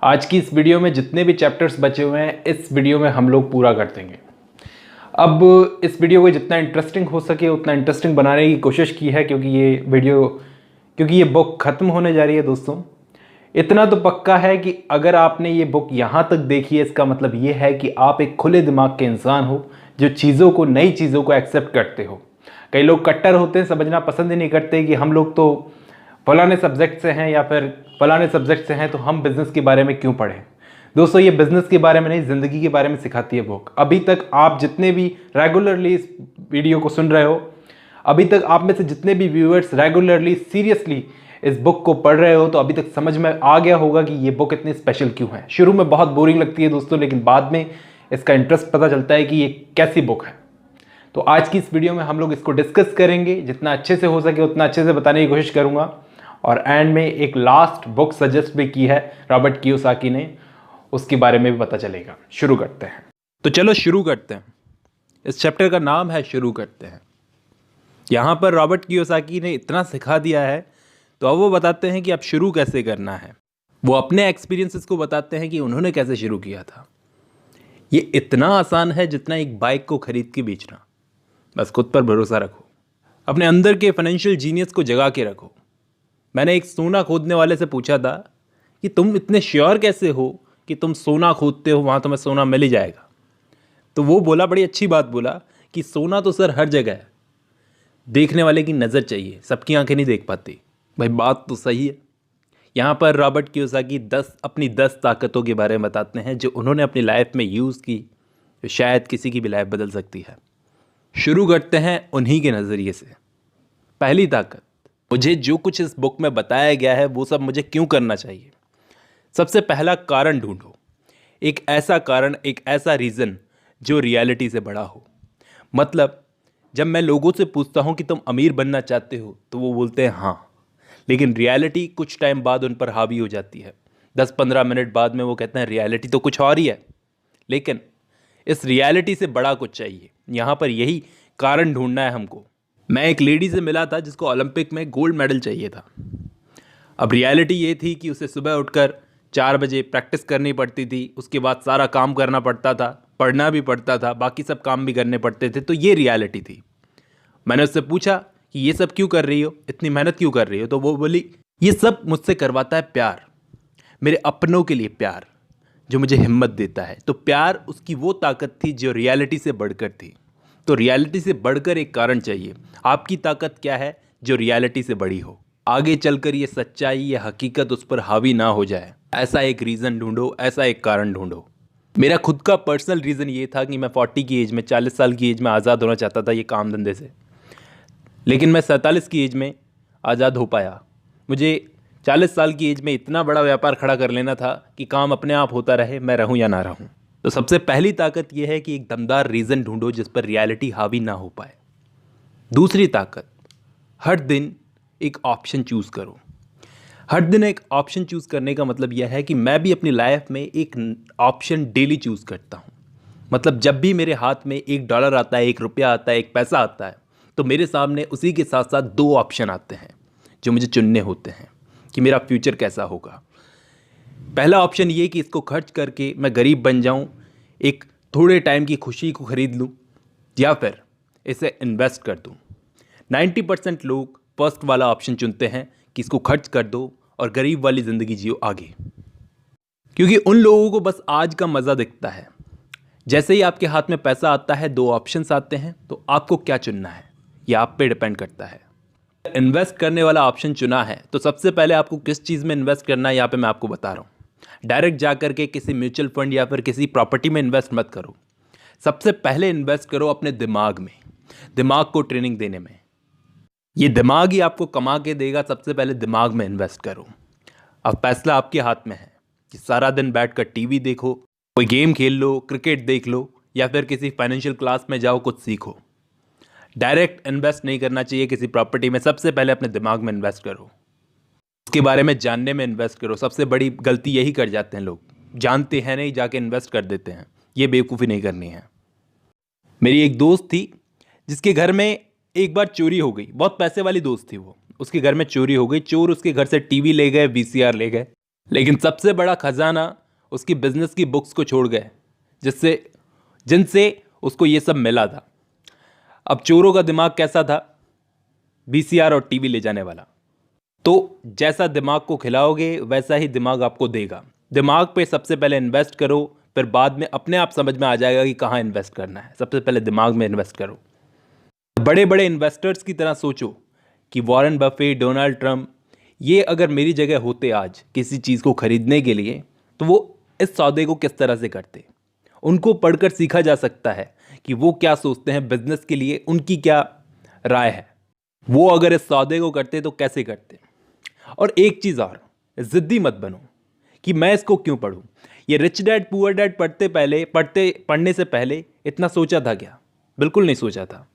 आज की इस वीडियो में जितने भी चैप्टर्स बचे हुए हैं इस वीडियो में हम लोग पूरा कर देंगे। अब इस वीडियो को जितना इंटरेस्टिंग हो सके उतना इंटरेस्टिंग बनाने की कोशिश की है, क्योंकि ये बुक ख़त्म होने जा रही है दोस्तों। इतना तो पक्का है कि अगर आपने ये बुक यहाँ तक देखी है, इसका मतलब ये है कि आप एक खुले दिमाग के इंसान हो जो नई चीज़ों को एक्सेप्ट करते हो। कई लोग कट्टर होते हैं, समझना पसंद ही नहीं करते कि हम लोग तो फलाने सब्जेक्ट से हैं या फिर फलाने सब्जेक्ट से हैं तो हम बिज़नेस के बारे में क्यों पढ़ें। दोस्तों, ये बिज़नेस के बारे में नहीं, ज़िंदगी के बारे में सिखाती है बुक। अभी तक आप जितने भी रेगुलरली इस वीडियो को सुन रहे हो, अभी तक आप में से जितने भी व्यूअर्स रेगुलरली सीरियसली इस बुक को पढ़ रहे हो, तो अभी तक समझ में आ गया होगा कि ये बुक इतनी स्पेशल क्यों है। शुरू में बहुत बोरिंग लगती है दोस्तों, लेकिन बाद में इसका इंटरेस्ट पता चलता है कि ये कैसी बुक है। तो आज की इस वीडियो में हम लोग इसको डिस्कस करेंगे, जितना अच्छे से हो सके उतना अच्छे से बताने की कोशिश करूँगा। और एंड में एक लास्ट बुक सजेस्ट भी की है रॉबर्ट कियोसाकी ने, उसके बारे में भी पता चलेगा। शुरू करते हैं। तो चलो शुरू करते हैं। इस चैप्टर का नाम है शुरू करते हैं। यहाँ पर रॉबर्ट कियोसाकी ने इतना सिखा दिया है, तो अब वो बताते हैं कि अब शुरू कैसे करना है। वो अपने एक्सपीरियंसेस को बताते हैं कि उन्होंने कैसे शुरू किया था। ये इतना आसान है जितना एक बाइक को खरीद के बेचना। बस खुद पर भरोसा रखो, अपने अंदर के फाइनेंशियल जीनियस को जगा के रखो। मैंने एक सोना खोदने वाले से पूछा था कि तुम इतने श्योर कैसे हो कि तुम सोना खोदते हो वहाँ तुम्हें सोना मिल ही जाएगा। तो वो बोला, बड़ी अच्छी बात बोला कि सोना तो सर हर जगह है, देखने वाले की नज़र चाहिए, सबकी आंखें नहीं देख पाती। भाई बात तो सही है। यहाँ पर रॉबर्ट कियोसाकी अपनी 10 ताकतों के बारे में बताते हैं जो उन्होंने अपनी लाइफ में यूज़ की, जो शायद किसी की भी लाइफ बदल सकती है। शुरू करते हैं उन्हीं के नज़रिए से। पहली ताकत, मुझे जो कुछ इस बुक में बताया गया है वो सब मुझे क्यों करना चाहिए। सबसे पहला कारण ढूंढो, एक ऐसा कारण, एक ऐसा रीज़न जो रियलिटी से बड़ा हो। मतलब जब मैं लोगों से पूछता हूँ कि तुम अमीर बनना चाहते हो तो वो बोलते हैं हाँ, लेकिन रियलिटी कुछ टाइम बाद उन पर हावी हो जाती है। 10-15 मिनट बाद में वो कहते हैं रियलिटी तो कुछ और ही है। लेकिन इस रियलिटी से बड़ा कुछ चाहिए। यहाँ पर यही कारण ढूंढना है हमको। मैं एक लेडी से मिला था जिसको ओलंपिक में गोल्ड मेडल चाहिए था। अब रियलिटी ये थी कि उसे सुबह उठकर 4 बजे प्रैक्टिस करनी पड़ती थी, उसके बाद सारा काम करना पड़ता था, पढ़ना भी पड़ता था, बाकी सब काम भी करने पड़ते थे। तो ये रियलिटी थी। मैंने उससे पूछा कि ये सब क्यों कर रही हो, इतनी मेहनत क्यों कर रही हो। तो वो बोली, ये सब मुझसे करवाता है प्यार, मेरे अपनों के लिए प्यार जो मुझे हिम्मत देता है। तो प्यार उसकी वो ताकत थी जो रियलिटी से बढ़कर थी। तो रियलिटी से बढ़कर एक कारण चाहिए। आपकी ताकत क्या है जो रियलिटी से बड़ी हो, आगे चलकर ये सच्चाई, ये हकीकत उस पर हावी ना हो जाए। ऐसा एक रीज़न ढूंढो, ऐसा एक कारण ढूंढो। मेरा खुद का पर्सनल रीज़न ये था कि मैं 40 की एज में, 40 साल की एज में आज़ाद होना चाहता था ये काम धंधे से। लेकिन मैं 47 की एज में आज़ाद हो पाया। मुझे 40 साल की एज में इतना बड़ा व्यापार खड़ा कर लेना था कि काम अपने आप होता रहे, मैं रहूं या ना रहूं। तो सबसे पहली ताकत यह है कि एक दमदार रीज़न ढूंढो जिस पर रियलिटी हावी ना हो पाए। दूसरी ताकत, हर दिन एक ऑप्शन चूज़ करो। हर दिन एक ऑप्शन चूज़ करने का मतलब यह है कि मैं भी अपनी लाइफ में एक ऑप्शन डेली चूज़ करता हूँ। मतलब जब भी मेरे हाथ में $1 आता है, ₹1 आता है, एक पैसा आता है, तो मेरे सामने उसी के साथ साथ 2 ऑप्शन आते हैं जो मुझे चुनने होते हैं कि मेरा फ्यूचर कैसा होगा। पहला ऑप्शन ये कि इसको खर्च करके मैं गरीब बन जाऊं, एक थोड़े टाइम की खुशी को खरीद लूं, या फिर इसे इन्वेस्ट कर दूं। 90% लोग फर्स्ट वाला ऑप्शन चुनते हैं कि इसको खर्च कर दो और गरीब वाली ज़िंदगी जियो आगे, क्योंकि उन लोगों को बस आज का मज़ा दिखता है। जैसे ही आपके हाथ में पैसा आता है, 2 ऑप्शंस आते हैं, तो आपको क्या चुनना है यह आप पे डिपेंड करता है। इन्वेस्ट करने वाला ऑप्शन चुना है तो सबसे पहले आपको किस चीज़ में इन्वेस्ट करना है यहाँ पे मैं आपको बता रहा हूँ। डायरेक्ट जा कर के किसी म्यूचुअल फंड या फिर किसी प्रॉपर्टी में इन्वेस्ट मत करो। सबसे पहले इन्वेस्ट करो अपने दिमाग में, दिमाग को ट्रेनिंग देने में। ये दिमाग ही आपको कमा के देगा। सबसे पहले दिमाग में इन्वेस्ट करो। अब फैसला आपके हाथ में है कि सारा दिन बैठकर टीवी देखो, कोई गेम खेल लो, क्रिकेट देख लो, या फिर किसी फाइनेंशियल क्लास में जाओ, कुछ सीखो। डायरेक्ट इन्वेस्ट नहीं करना चाहिए किसी प्रॉपर्टी में। सबसे पहले अपने दिमाग में इन्वेस्ट करो, उसके बारे में जानने में इन्वेस्ट करो। सबसे बड़ी गलती यही कर जाते हैं लोग, जानते हैं नहीं, जाके इन्वेस्ट कर देते हैं। ये बेवकूफ़ी नहीं करनी है। मेरी एक दोस्त थी जिसके घर में एक बार चोरी हो गई। बहुत पैसे वाली दोस्त थी वो। उसके घर में चोरी हो गई। चोर उसके घर से टीवी ले गए, वीसीआर ले गए। लेकिन सबसे बड़ा खजाना उसकी बिजनेस की बुक्स को छोड़ गए, जिनसे उसको ये सब मिला था। अब चोरों का दिमाग कैसा था? वीसीआर और टीवी ले जाने वाला। तो जैसा दिमाग को खिलाओगे वैसा ही दिमाग आपको देगा। दिमाग पे सबसे पहले इन्वेस्ट करो, फिर बाद में अपने आप समझ में आ जाएगा कि कहाँ इन्वेस्ट करना है। सबसे पहले दिमाग में इन्वेस्ट करो। बड़े बड़े इन्वेस्टर्स की तरह सोचो कि वॉरेन बफे, डोनाल्ड ट्रंप, ये अगर मेरी जगह होते आज किसी चीज़ को खरीदने के लिए, तो वो इस सौदे को किस तरह से करते। उनको पढ़कर सीखा जा सकता है कि वो क्या सोचते हैं बिजनेस के लिए, उनकी क्या राय है। वो अगर इस सौदे को करते तो कैसे करते। और एक चीज़ और, ज़िद्दी मत बनो कि मैं इसको क्यों पढूं। ये रिच डैड पुअर डैड पढ़ने से पहले इतना सोचा था क्या? बिल्कुल नहीं सोचा था।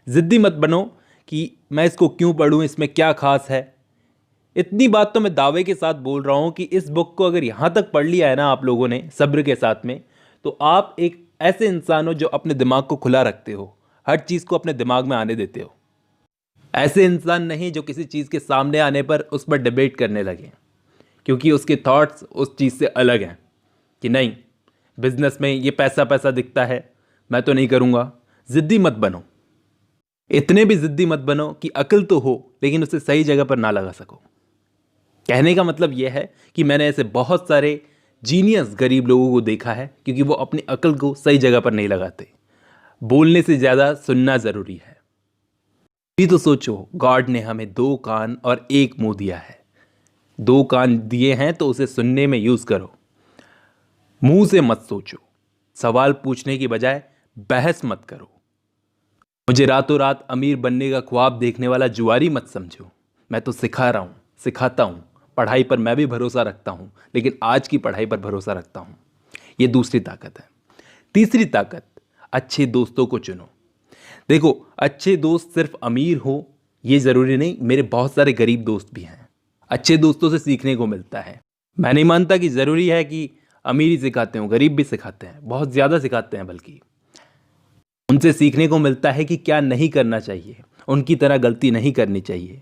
ज़िद्दी मत बनो कि मैं इसको क्यों पढूं, इसमें क्या खास है। इतनी बात तो मैं दावे के साथ बोल रहा हूं कि इस बुक को अगर यहाँ तक पढ़ लिया है ना आप लोगों ने सब्र के साथ में, तो आप एक ऐसे इंसान हो जो अपने दिमाग को खुला रखते हो, हर चीज़ को अपने दिमाग में आने देते हो। ऐसे इंसान नहीं जो किसी चीज़ के सामने आने पर उस पर डिबेट करने लगे, क्योंकि उसके थॉट्स उस चीज़ से अलग हैं कि नहीं, बिजनेस में ये पैसा पैसा दिखता है, मैं तो नहीं करूँगा। ज़िद्दी मत बनो। इतने भी ज़िद्दी मत बनो कि अक्ल तो हो लेकिन उसे सही जगह पर ना लगा सको। कहने का मतलब यह है कि मैंने ऐसे बहुत सारे जीनियस गरीब लोगों को देखा है, क्योंकि वो अपनी अक्ल को सही जगह पर नहीं लगाते। बोलने से ज़्यादा सुनना ज़रूरी है। भी तो सोचो, गॉड ने हमें 2 कान और 1 मुंह दिया है। 2 कान दिए हैं तो उसे सुनने में यूज़ करो। मुंह से मत सोचो। सवाल पूछने की बजाय बहस मत करो। मुझे रातों रात अमीर बनने का ख्वाब देखने वाला जुआरी मत समझो। मैं तो सिखा रहा हूँ, सिखाता हूँ। पढ़ाई पर मैं भी भरोसा रखता हूँ, लेकिन आज की पढ़ाई पर भरोसा रखता हूँ। ये दूसरी ताकत है। तीसरी ताकत, अच्छे दोस्तों को चुनो। देखो, अच्छे दोस्त सिर्फ अमीर हो ये ज़रूरी नहीं। मेरे बहुत सारे गरीब दोस्त भी हैं। अच्छे दोस्तों से सीखने को मिलता है। मैं नहीं मानता कि ज़रूरी है कि अमीर ही सिखाते हो, गरीब भी सिखाते हैं, बहुत ज़्यादा सिखाते हैं। बल्कि उनसे सीखने को मिलता है कि क्या नहीं करना चाहिए, उनकी तरह गलती नहीं करनी चाहिए।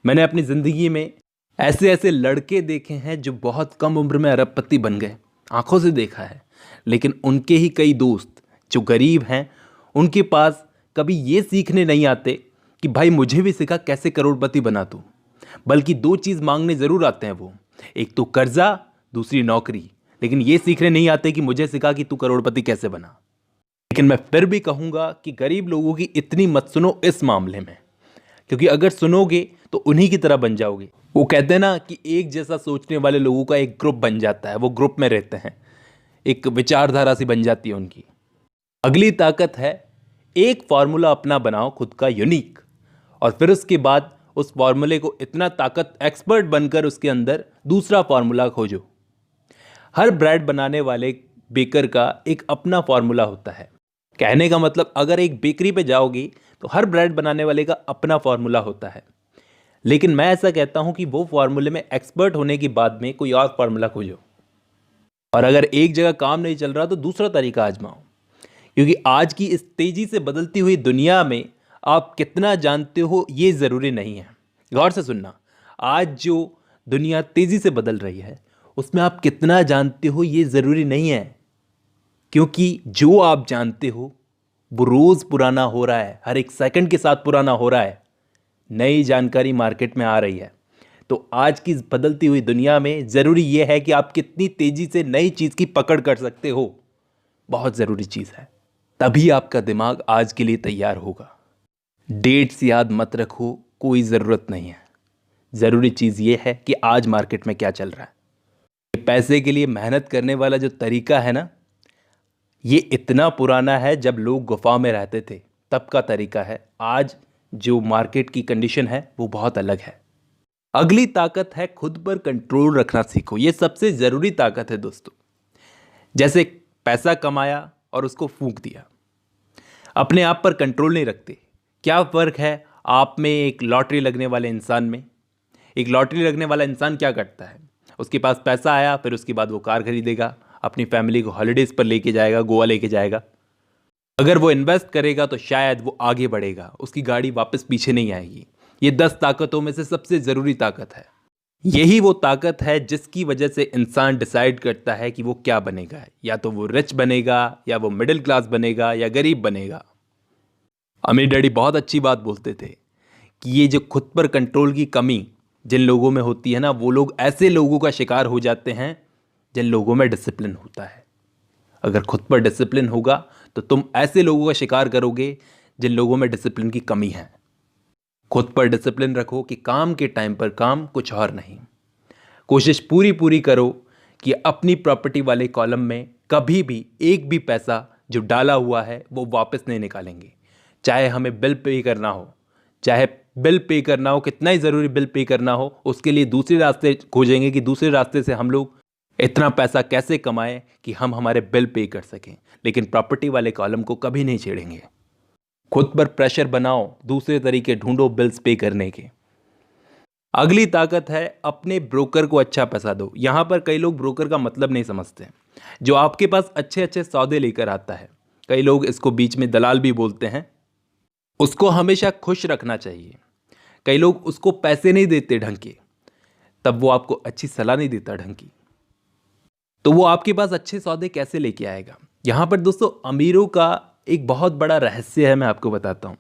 मैंने अपनी ज़िंदगी में ऐसे ऐसे लड़के देखे हैं जो बहुत कम उम्र में अरबपति बन गए, आंखों से देखा है। लेकिन उनके ही कई दोस्त जो गरीब हैं, उनके पास कभी ये सीखने नहीं आते कि भाई मुझे भी सिखा कैसे करोड़पति बना तू। बल्कि 2 चीज़ मांगने ज़रूर आते हैं वो, एक तो कर्जा, दूसरी नौकरी। लेकिन ये सीखने नहीं आते कि मुझे सिखा कि तू करोड़पति कैसे बना। लेकिन मैं फिर भी कहूँगा कि गरीब लोगों की इतनी मत सुनो इस मामले में, क्योंकि अगर सुनोगे तो उन्हीं की तरह बन जाओगे। वो कहते हैं ना कि एक जैसा सोचने वाले लोगों का एक ग्रुप बन जाता है, वो ग्रुप में रहते हैं, एक विचारधारा सी बन जाती है उनकी। अगली ताकत है, एक फार्मूला अपना बनाओ खुद का यूनिक, और फिर उसके बाद उस फार्मूले को इतना ताकत एक्सपर्ट बनकर उसके अंदर दूसरा फार्मूला खोजो। हर ब्रेड बनाने वाले बेकर का एक अपना फार्मूला होता है। कहने का मतलब, अगर एक बेकरी पे जाओगी तो हर ब्रेड बनाने वाले का अपना फार्मूला होता है। लेकिन मैं ऐसा कहता हूं कि वो फार्मूले में एक्सपर्ट होने के बाद में कोई और फार्मूला खोजो। और अगर एक जगह काम नहीं चल रहा तो दूसरा तरीका आजमाओ। क्योंकि आज की इस तेजी से बदलती हुई दुनिया में आप कितना जानते हो ये ज़रूरी नहीं है। गौर से सुनना, आज जो दुनिया तेजी से बदल रही है उसमें आप कितना जानते हो ये ज़रूरी नहीं है। क्योंकि जो आप जानते हो वो रोज़ पुराना हो रहा है, हर एक सेकंड के साथ पुराना हो रहा है। नई जानकारी मार्केट में आ रही है। तो आज की इस बदलती हुई दुनिया में ज़रूरी यह है कि आप कितनी तेज़ी से नई चीज़ की पकड़ कर सकते हो, बहुत ज़रूरी चीज़ है। तभी आपका दिमाग आज के लिए तैयार होगा। डेट्स याद मत रखो, कोई ज़रूरत नहीं है। ज़रूरी चीज़ ये है कि आज मार्केट में क्या चल रहा है। पैसे के लिए मेहनत करने वाला जो तरीका है ना, ये इतना पुराना है, जब लोग गुफा में रहते थे तब का तरीका है। आज जो मार्केट की कंडीशन है वो बहुत अलग है। अगली ताकत है, खुद पर कंट्रोल रखना सीखो। ये सबसे ज़रूरी ताकत है दोस्तों। जैसे पैसा कमाया और उसको फूंक दिया, अपने आप पर कंट्रोल नहीं रखते। क्या फ़र्क है आप में एक लॉटरी लगने वाले इंसान में? एक लॉटरी लगने वाला इंसान क्या करता है, उसके पास पैसा आया, फिर उसके बाद वो कार खरीदेगा, अपनी फैमिली को हॉलीडेज़ पर लेके जाएगा, गोवा लेके जाएगा। अगर वो इन्वेस्ट करेगा तो शायद वो आगे बढ़ेगा, उसकी गाड़ी वापस पीछे नहीं आएगी। ये 10 ताकतों में से सबसे ज़रूरी ताकत है। यही वो ताकत है जिसकी वजह से इंसान डिसाइड करता है कि वो क्या बनेगा, या तो वो रिच बनेगा, या वो मिडिल क्लास बनेगा, या गरीब बनेगा। अमीर डैडी बहुत अच्छी बात बोलते थे कि ये जो खुद पर कंट्रोल की कमी जिन लोगों में होती है ना, वो लोग ऐसे लोगों का शिकार हो जाते हैं जिन लोगों में डिसिप्लिन होता है। अगर खुद पर डिसिप्लिन होगा तो तुम ऐसे लोगों का शिकार करोगे जिन लोगों में डिसिप्लिन की कमी है। खुद पर डिसिप्लिन रखो कि काम के टाइम पर काम, कुछ और नहीं। कोशिश पूरी करो कि अपनी प्रॉपर्टी वाले कॉलम में कभी भी एक भी पैसा जो डाला हुआ है वो वापस नहीं निकालेंगे। चाहे हमें बिल पे करना हो, चाहे बिल पे करना हो, कितना ही ज़रूरी बिल पे करना हो, उसके लिए दूसरे रास्ते खोजेंगे कि दूसरे रास्ते से हम लोग इतना पैसा कैसे कमाएं कि हम हमारे बिल पे कर सकें, लेकिन प्रॉपर्टी वाले कॉलम को कभी नहीं छेड़ेंगे। खुद पर प्रेशर बनाओ, दूसरे तरीके ढूंढो बिल्स पे करने के। अगली ताकत है अपने ब्रोकर को अच्छा पैसा दो। यहां पर कई लोग ब्रोकर का मतलब नहीं समझते, जो आपके पास अच्छे अच्छे सौदे लेकर आता है। कई लोग इसको बीच में दलाल भी बोलते हैं। उसको हमेशा खुश रखना चाहिए। कई लोग उसको पैसे नहीं देते ढंग के, तब वो आपको अच्छी सलाह नहीं देता ढंग की, तो वो आपके पास अच्छे सौदे कैसे लेके आएगा। यहां पर दोस्तों अमीरों का एक बहुत बड़ा रहस्य है, मैं आपको बताता हूं।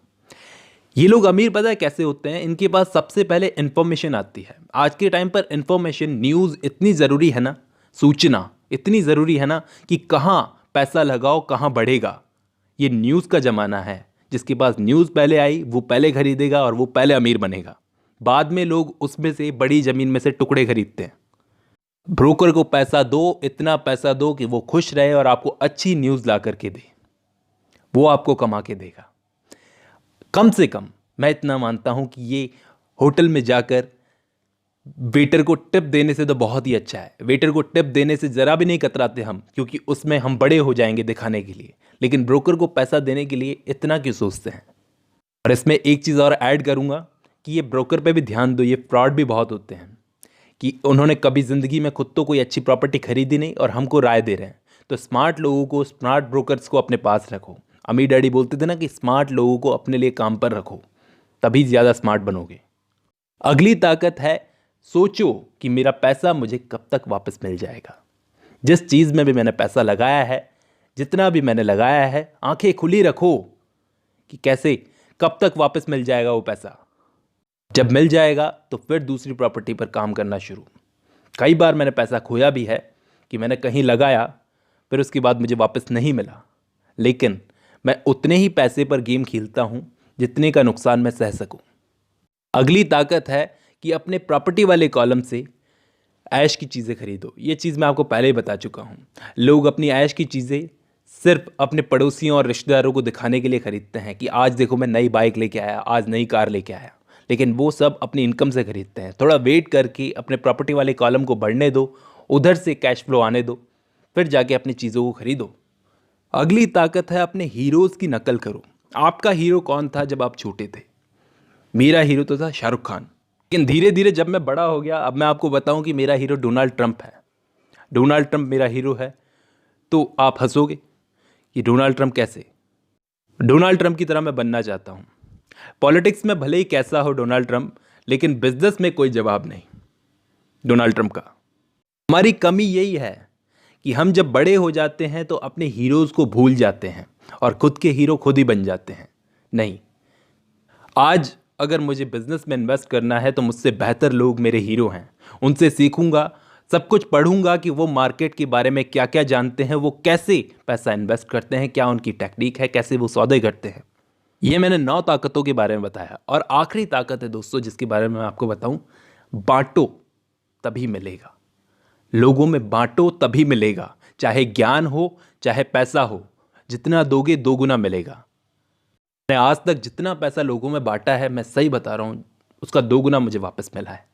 ये लोग अमीर पता है कैसे होते हैं? इनके पास सबसे पहले इंफॉर्मेशन आती है। आज के टाइम पर इंफॉर्मेशन, न्यूज़ इतनी ज़रूरी है ना, सूचना इतनी ज़रूरी है ना कि कहाँ पैसा लगाओ, कहाँ बढ़ेगा। ये न्यूज़ का ज़माना है। जिसके पास न्यूज़ पहले आई वो पहले खरीदेगा और वो पहले अमीर बनेगा। बाद में लोग उसमें से बड़ी ज़मीन में से टुकड़े खरीदते हैं। ब्रोकर को पैसा दो, इतना पैसा दो कि वो खुश रहे और आपको अच्छी न्यूज़ ला करके दे। वो आपको कमा के देगा। कम से कम मैं इतना मानता हूं कि ये होटल में जाकर वेटर को टिप देने से तो बहुत ही अच्छा है। वेटर को टिप देने से ज़रा भी नहीं कतराते हम, क्योंकि उसमें हम बड़े हो जाएंगे दिखाने के लिए। लेकिन ब्रोकर को पैसा देने के लिए इतना क्यों सोचते हैं? और इसमें एक चीज़ और ऐड करूंगा कि ये ब्रोकर पे भी ध्यान दो। ये फ्रॉड भी बहुत होते हैं कि उन्होंने कभी ज़िंदगी में खुद तो कोई अच्छी प्रॉपर्टी खरीदी नहीं और हमको राय दे रहे हैं। तो स्मार्ट लोगों को, स्मार्ट ब्रोकर्स को अपने पास रखो। अमीर डैडी बोलते थे ना कि स्मार्ट लोगों को अपने लिए काम पर रखो, तभी ज़्यादा स्मार्ट बनोगे। अगली ताकत है सोचो कि मेरा पैसा मुझे कब तक वापस मिल जाएगा। जिस चीज़ में भी मैंने पैसा लगाया है, जितना भी मैंने लगाया है, आंखें खुली रखो कि कैसे, कब तक वापस मिल जाएगा वो पैसा। जब मिल जाएगा तो फिर दूसरी प्रॉपर्टी पर काम करना शुरू। कई बार मैंने पैसा खोया भी है कि मैंने कहीं लगाया, फिर उसके बाद मुझे वापस नहीं मिला, लेकिन मैं उतने ही पैसे पर गेम खेलता हूं जितने का नुकसान मैं सह सकूं। अगली ताकत है कि अपने प्रॉपर्टी वाले कॉलम से ऐश की चीज़ें खरीदो। ये चीज़ मैं आपको पहले ही बता चुका हूं। लोग अपनी ऐश की चीज़ें सिर्फ अपने पड़ोसियों और रिश्तेदारों को दिखाने के लिए खरीदते हैं कि आज देखो मैं नई बाइक लेके आया, आज नई कार लेके आया, लेकिन वो सब अपनी इनकम से खरीदते हैं। थोड़ा वेट करके अपने प्रॉपर्टी वाले कॉलम को बढ़ने दो, उधर से कैश फ्लो आने दो, फिर जाके अपनी चीज़ों को खरीदो। अगली ताकत है अपने हीरोज़ की नकल करो। आपका हीरो कौन था जब आप छोटे थे? मेरा हीरो तो था शाहरुख खान। लेकिन धीरे धीरे जब मैं बड़ा हो गया, अब मैं आपको बताऊं कि मेरा हीरो डोनाल्ड ट्रंप है। डोनाल्ड ट्रंप मेरा हीरो है। तो आप हंसोगे कि डोनाल्ड ट्रंप कैसे? डोनाल्ड ट्रंप की तरह मैं बनना चाहता हूं। पॉलिटिक्स में भले ही कैसा हो डोनाल्ड ट्रंप, लेकिन बिजनेस में कोई जवाब नहीं डोनाल्ड ट्रंप का। हमारी कमी यही है कि हम जब बड़े हो जाते हैं तो अपने हीरोज़ को भूल जाते हैं और खुद के हीरो खुद ही बन जाते हैं। नहीं, आज अगर मुझे बिजनेस में इन्वेस्ट करना है तो मुझसे बेहतर लोग मेरे हीरो हैं। उनसे सीखूंगा, सब कुछ पढ़ूंगा कि वो मार्केट के बारे में क्या क्या जानते हैं, वो कैसे पैसा इन्वेस्ट करते हैं, क्या उनकी टेक्निक है, कैसे वो सौदे करते हैं। ये मैंने 9 ताकतों के बारे में बताया। और आखिरी ताकत है दोस्तों जिसके बारे में मैं आपको बताऊं, बांटो तभी मिलेगा। लोगों में बांटो तभी मिलेगा। चाहे ज्ञान हो, चाहे पैसा हो, जितना दोगे 2 गुना मिलेगा। मैंने आज तक जितना पैसा लोगों में बांटा है, मैं सही बता रहा हूं, उसका 2 गुना मुझे वापस मिला है।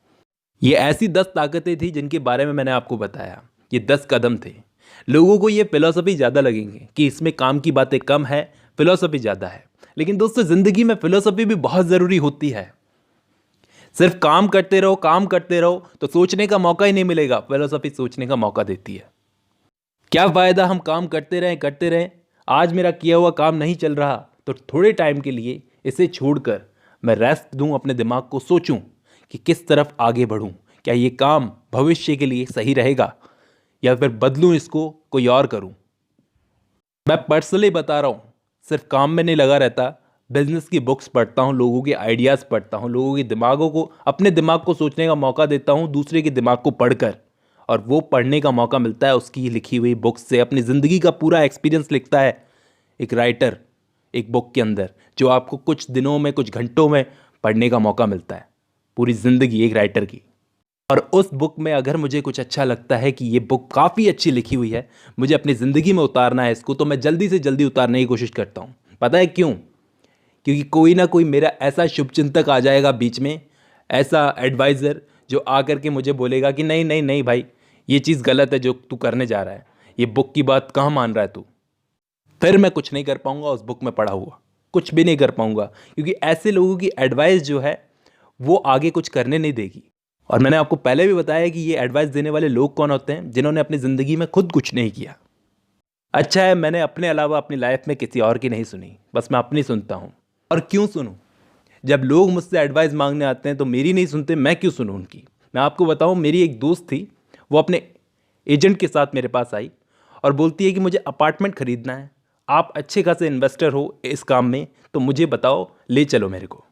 ये ऐसी 10 ताकतें थी जिनके बारे में मैंने आपको बताया। ये 10 कदम थे। लोगों को ये फिलॉसफी ज़्यादा लगेंगे कि इसमें काम की बातें कम है, फिलॉसफी ज़्यादा है। लेकिन दोस्तों ज़िंदगी में फिलॉसफी भी बहुत ज़रूरी होती है। सिर्फ काम करते रहो, काम करते रहो तो सोचने का मौका ही नहीं मिलेगा। फिलॉसफी सोचने का मौका देती है। क्या फ़ायदा हम काम करते रहें, आज मेरा किया हुआ काम नहीं चल रहा तो थोड़े टाइम के लिए इसे छोड़कर मैं रेस्ट दूं, अपने दिमाग को सोचूं कि किस तरफ आगे बढ़ूं, क्या ये काम भविष्य के लिए सही रहेगा या फिर बदलूं इसको, कोई और करूं। मैं पर्सनली बता रहा हूं, सिर्फ काम में नहीं लगा रहता, बिजनेस की बुक्स पढ़ता हूं, लोगों के आइडियाज़ पढ़ता हूं, लोगों के दिमागों को, अपने दिमाग को सोचने का मौका देता हूं दूसरे के दिमाग को पढ़कर। और वो पढ़ने का मौका मिलता है उसकी लिखी हुई बुक्स से। अपनी ज़िंदगी का पूरा एक्सपीरियंस लिखता है एक राइटर एक बुक के अंदर, जो आपको कुछ दिनों में, कुछ घंटों में पढ़ने का मौका मिलता है, पूरी ज़िंदगी एक राइटर की। और उस बुक में अगर मुझे कुछ अच्छा लगता है कि ये बुक काफ़ी अच्छी लिखी हुई है, मुझे अपनी ज़िंदगी में उतारना है इसको, तो मैं जल्दी से जल्दी उतारने की कोशिश करता हूँ। पता है क्यों? क्योंकि कोई ना कोई मेरा ऐसा शुभचिंतक आ जाएगा बीच में, ऐसा एडवाइज़र जो आकर के मुझे बोलेगा कि नहीं नहीं नहीं भाई, ये चीज़ गलत है जो तू करने जा रहा है, ये बुक की बात कहाँ मान रहा है तू। फिर मैं कुछ नहीं कर पाऊँगा, उस बुक में पढ़ा हुआ कुछ भी नहीं कर पाऊँगा, क्योंकि ऐसे लोगों की एडवाइस जो है वो आगे कुछ करने नहीं देगी। और मैंने आपको पहले भी बताया कि ये एडवाइस देने वाले लोग कौन होते हैं, जिन्होंने अपनी ज़िंदगी में खुद कुछ नहीं किया। अच्छा है मैंने अपने अलावा अपनी लाइफ में किसी और की नहीं सुनी, बस मैं अपनी सुनता हूँ। और क्यों सुनूँ? जब लोग मुझसे एडवाइस मांगने आते हैं तो मेरी नहीं सुनते, मैं क्यों सुनूँ उनकी। मैं आपको बताऊँ, मेरी एक दोस्त थी, वो अपने एजेंट के साथ मेरे पास आई और बोलती है कि मुझे अपार्टमेंट ख़रीदना है, आप अच्छे खासे इन्वेस्टर हो इस काम में, तो मुझे बताओ, ले चलो मेरे को।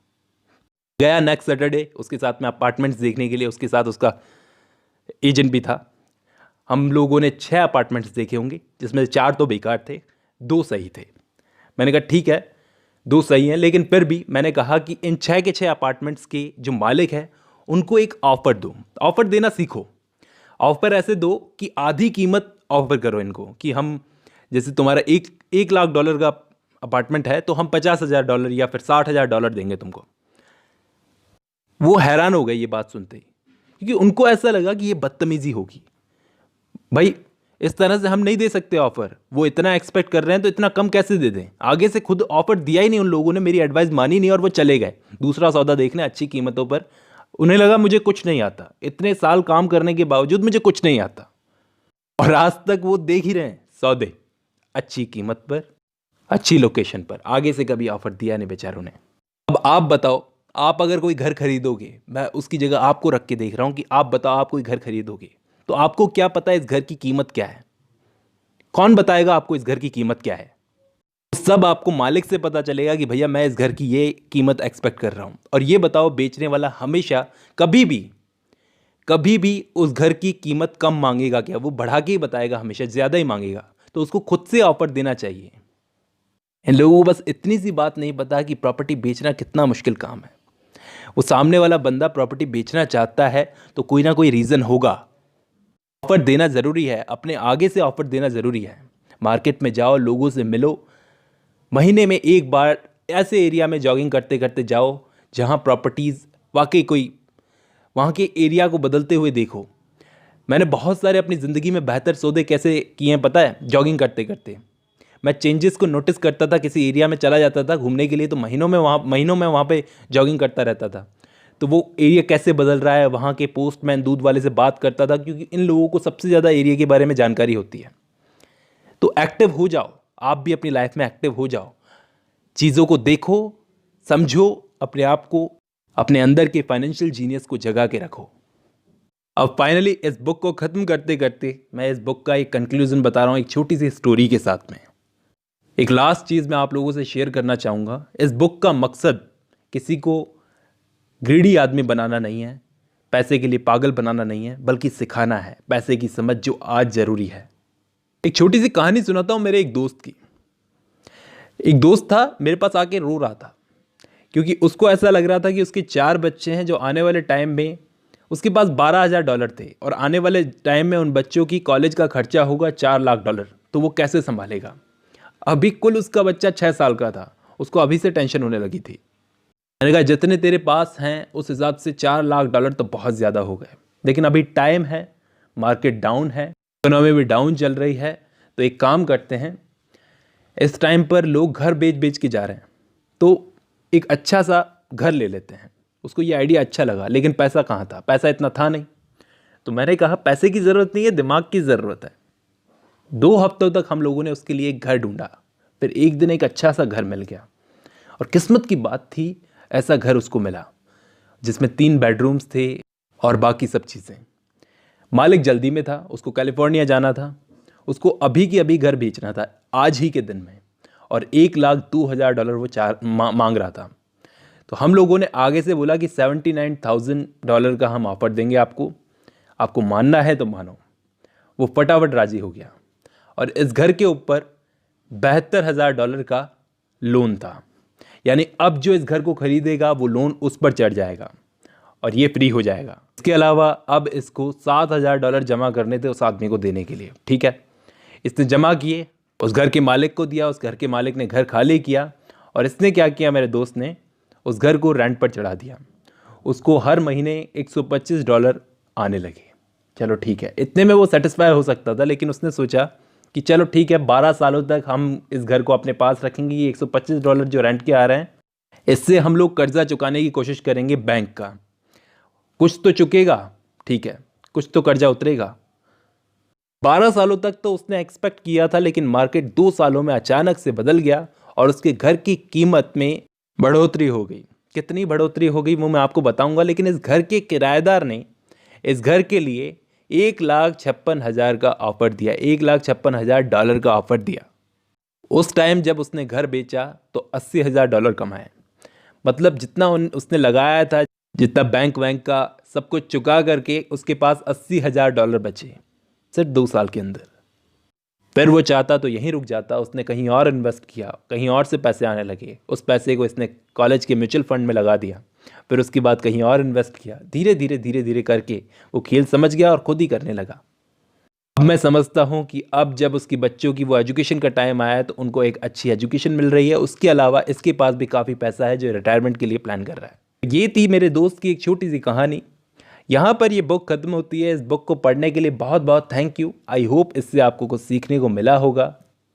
गया नेक्स्ट सैटरडे उसके साथ में अपार्टमेंट्स देखने के लिए, उसके साथ उसका एजेंट भी था। हम लोगों ने 6 अपार्टमेंट्स देखे होंगे, जिसमें 4 तो बेकार थे, 2 सही थे। मैंने कहा ठीक है 2 सही हैं, लेकिन फिर भी मैंने कहा कि इन 6 के 6 अपार्टमेंट्स के जो मालिक हैं उनको एक ऑफ़र दो, ऑफ़र देना सीखो। ऑफ़र ऐसे दो कि आधी कीमत ऑफ़र करो इनको, कि हम जैसे तुम्हारा $1 लाख का अपार्टमेंट है तो हम $50,000 या फिर $60,000 देंगे तुमको। वो हैरान हो गए ये बात सुनते ही, क्योंकि उनको ऐसा लगा कि ये बदतमीजी होगी। भाई इस तरह से हम नहीं दे सकते ऑफर, वो इतना एक्सपेक्ट कर रहे हैं तो इतना कम कैसे दे दें। आगे से खुद ऑफर दिया ही नहीं उन लोगों ने, मेरी एडवाइस मानी नहीं और वो चले गए दूसरा सौदा देखने अच्छी कीमतों पर। उन्हें लगा मुझे कुछ नहीं आता, इतने साल काम करने के बावजूद मुझे कुछ नहीं आता, और आज तक वो देख ही रहे हैं सौदे अच्छी कीमत पर, अच्छी लोकेशन पर। आगे से कभी ऑफर दिया नहीं बेचारों ने। अब आप बताओ, आप अगर कोई घर खरीदोगे, मैं उसकी जगह आपको रख के देख रहा हूं कि आप बताओ आप कोई घर खरीदोगे तो आपको क्या पता है इस घर की कीमत क्या है? कौन बताएगा आपको इस घर की कीमत क्या है? सब आपको मालिक से पता चलेगा कि भैया मैं इस घर की ये कीमत एक्सपेक्ट कर रहा हूं। और ये बताओ, बेचने वाला हमेशा कभी भी उस घर की कीमत कम मांगेगा क्या? वो बढ़ा के ही बताएगा, हमेशा ज़्यादा ही मांगेगा। तो उसको खुद से ऑफर देना चाहिए। इन लोगों को बस इतनी सी बात नहीं पता कि प्रॉपर्टी बेचना कितना मुश्किल काम है। वो सामने वाला बंदा प्रॉपर्टी बेचना चाहता है तो कोई ना कोई रीज़न होगा। ऑफ़र देना ज़रूरी है, अपने आगे से ऑफ़र देना ज़रूरी है। मार्केट में जाओ, लोगों से मिलो, महीने में एक बार ऐसे एरिया में जॉगिंग करते करते जाओ जहाँ प्रॉपर्टीज़ वाकई कोई, वहाँ के एरिया को बदलते हुए देखो। मैंने बहुत सारे अपनी ज़िंदगी में बेहतर सौदे कैसे किए हैं पता है? जॉगिंग करते करते मैं चेंजेस को नोटिस करता था। किसी एरिया में चला जाता था घूमने के लिए तो महीनों में वहाँ पे जॉगिंग करता रहता था। तो वो एरिया कैसे बदल रहा है, वहाँ के पोस्टमैन, दूध वाले से बात करता था, क्योंकि इन लोगों को सबसे ज़्यादा एरिया के बारे में जानकारी होती है। तो एक्टिव हो जाओ, आप भी अपनी लाइफ में एक्टिव हो जाओ, चीज़ों को देखो, समझो, अपने आप को, अपने अंदर के फाइनेंशियल जीनियस को जगा के रखो। अब फाइनली इस बुक को ख़त्म करते करते मैं इस बुक का एक कंक्लूजन बता रहा हूँ, एक छोटी सी स्टोरी के साथ में। एक लास्ट चीज़ मैं आप लोगों से शेयर करना चाहूँगा। इस बुक का मकसद किसी को ग्रीडी आदमी बनाना नहीं है, पैसे के लिए पागल बनाना नहीं है, बल्कि सिखाना है पैसे की समझ जो आज ज़रूरी है। एक छोटी सी कहानी सुनाता हूँ मेरे एक दोस्त की। एक दोस्त था, मेरे पास आके रो रहा था, क्योंकि उसको ऐसा लग रहा था कि उसके 4 बच्चे हैं जो आने वाले टाइम में, उसके पास $12,000 थे और आने वाले टाइम में उन बच्चों की कॉलेज का खर्चा होगा $4 लाख, तो वो कैसे संभालेगा। अभी कुल उसका बच्चा 6 साल का था, उसको अभी से टेंशन होने लगी थी। मैंने कहा जितने तेरे पास हैं उस हिसाब से $4 लाख तो बहुत ज़्यादा हो गए, लेकिन अभी टाइम है, मार्केट डाउन है, इकोनॉमी भी डाउन चल रही है, तो एक काम करते हैं, इस टाइम पर लोग घर बेच बेच के जा रहे हैं, तो एक अच्छा सा घर ले लेते हैं। उसको ये आइडिया अच्छा लगा, लेकिन पैसा कहाँ था? पैसा इतना था नहीं। तो मैंने कहा पैसे की ज़रूरत नहीं है, दिमाग की ज़रूरत है। 2 हफ्तों तक हम लोगों ने उसके लिए एक घर ढूंढा, फिर एक दिन एक अच्छा सा घर मिल गया, और किस्मत की बात थी ऐसा घर उसको मिला जिसमें 3 बेडरूम्स थे और बाकी सब चीज़ें। मालिक जल्दी में था, उसको कैलिफोर्निया जाना था, उसको अभी की अभी घर बेचना था आज ही के दिन में, और $1,02,000 वो मांग रहा था। तो हम लोगों ने आगे से बोला कि $79,000 का हम ऑफर देंगे आपको मानना है तो मानो। वो फटाफट राजी हो गया और इस घर के ऊपर $72,000 का लोन था। यानी अब जो इस घर को खरीदेगा वो लोन उस पर चढ़ जाएगा और ये फ्री हो जाएगा। इसके अलावा अब इसको $7,000 जमा करने थे उस आदमी को देने के लिए। ठीक है, इसने जमा किए, उस घर के मालिक को दिया, उस घर के मालिक ने घर खाली किया और इसने क्या किया, मेरे दोस्त ने उस घर को रेंट पर चढ़ा दिया। उसको हर महीने $125 आने लगे। चलो ठीक है, इतने में वो सेटिस्फाई हो सकता था, लेकिन उसने सोचा कि चलो ठीक है 12 सालों तक हम इस घर को अपने पास रखेंगे। ये $125 जो रेंट के आ रहे हैं, इससे हम लोग कर्जा चुकाने की कोशिश करेंगे बैंक का। कुछ तो चुकेगा, ठीक है, कुछ तो कर्जा उतरेगा। 12 सालों तक तो उसने एक्सपेक्ट किया था, लेकिन मार्केट 2 सालों में अचानक से बदल गया और उसके घर की कीमत में बढ़ोतरी हो गई। कितनी बढ़ोतरी हो गई वो मैं आपको बताऊंगा, लेकिन इस घर के किराएदार ने इस घर के लिए $1,56,000 का ऑफर दिया, $1,56,000 का ऑफर दिया। उस टाइम जब उसने घर बेचा तो $80,000 कमाए। मतलब जितना उसने लगाया था, जितना बैंक का सब कुछ चुका करके उसके पास $80,000 बचे सिर्फ 2 साल के अंदर। फिर वो चाहता तो यहीं रुक जाता, उसने कहीं और इन्वेस्ट किया, कहीं और से पैसे आने लगे। उस पैसे को इसने कॉलेज के म्यूचुअल फंड में लगा दिया, फिर उसके बाद कहीं और इन्वेस्ट किया। धीरे धीरे करके वो खेल समझ गया और खुद ही करने लगा। अब मैं समझता हूँ कि अब जब उसकी बच्चों की वो एजुकेशन का टाइम आया है तो उनको एक अच्छी एजुकेशन मिल रही है। उसके अलावा इसके पास भी काफ़ी पैसा है जो रिटायरमेंट के लिए प्लान कर रहा है। ये थी मेरे दोस्त की एक छोटी सी कहानी। यहाँ पर ये बुक ख़त्म होती है। इस बुक को पढ़ने के लिए बहुत बहुत थैंक यू। आई होप इससे आपको कुछ सीखने को मिला होगा।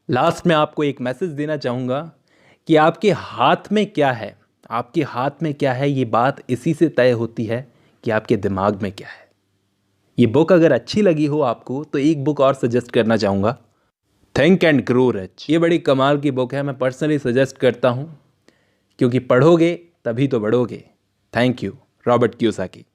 लास्ट में आपको एक मैसेज देना चाहूँगा कि आपके हाथ में क्या है, आपके हाथ में क्या है, ये बात इसी से तय होती है कि आपके दिमाग में क्या है। ये बुक अगर अच्छी लगी हो आपको तो एक बुक और सजेस्ट करना चाहूँगा, थिंक एंड ग्रो रिच। ये बड़ी कमाल की बुक है, मैं पर्सनली सजेस्ट करता हूँ, क्योंकि पढ़ोगे तभी तो बढ़ोगे। Thank you, Robert Kiyosaki.